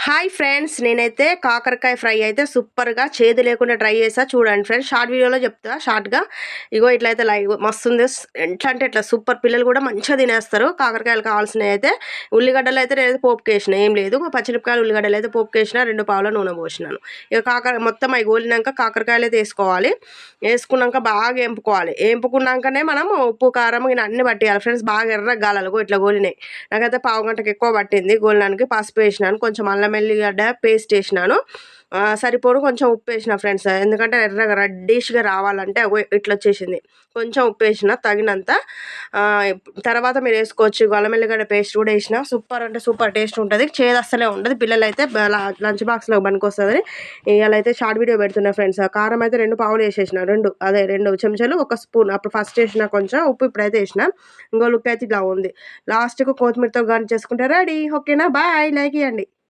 Hi friends, నేనైతే కాకరకాయ fry అయితే సూపర్‌గా చేదు లేకుండా ట్రై చేశా. చూడండి ఫ్రెండ్స్, షార్ట్ వీడియోలో చెప్తా షార్ట్‌గా. ఇగో ఇట్లయితే లైవ్ మస్తుంది. ఎట్లా అంటే ఇట్లా సూపర్, పిల్లలు కూడా మంచిగా తినేస్తారు. కాకరకాయలు కావాల్సినవయితే ఉల్లిగడ్డలయితే నేనైతే పోపుకేసిన, ఏం లేదు. పచ్చిమిరపకాయలు, ఉల్లిగడ్డలయితే పోపుకేసిన, 2 పావుల నూనె పోసినాను. ఇక మొత్తం అయి గోలినాక కాకరకాయలయితే ఏసుకోవాలి. ఏసుకున్నాక బాగా ఏంపుకోవాలి. ఏంపుకున్నాకనే మనం ఉప్పు, కారం ఇన్ని అన్నీ పట్టియాలి ఫ్రెండ్స్. బాగా ఎర్రగా గాలాలి. ఇట్లా గోలినాయి. నాకైతే పావుగంటకి ఎక్కువ పట్టింది గోలడానికి. పసుపు వేసినాను, కొంచెం అల్లం వెల్లిగడ్డ పేస్ట్ వేసినాను, సరిపోను కొంచెం ఉప్పు వేసిన ఫ్రెండ్స్. ఎందుకంటే ఎర్రగా రెడ్డిష్గా రావాలంటే అగో ఇట్లా వచ్చేసింది. కొంచెం ఉప్పు వేసిన తగినంత. తర్వాత మీరు వేసుకోవచ్చు, అల్లం వెల్లిగడ్డ పేస్ట్ కూడా వేసిన. సూపర్ అంటే సూపర్ టేస్ట్ ఉంటుంది. చేదు అస్సలే ఉండదు. పిల్లలైతే లంచ్ బాక్స్లో పనికొస్తుందని ఇవాళ అయితే షార్ట్ వీడియో పెడుతున్నా ఫ్రెండ్స్. కారం అయితే 2 పావులు వేసేసిన, 2 చెంచాలు, 1 స్పూన్. అప్పుడు ఫస్ట్ వేసిన కొంచెం ఉప్పు, ఇప్పుడైతే వేసిన. ఇంకో లుక్ అయితే ఇలా ఉంది. లాస్ట్కు కొత్తిమీరతో గార్నిష్ చేసుకుంటే రెడీ. ఓకేనా, బాయ్, లైక్ ఇవ్వండి.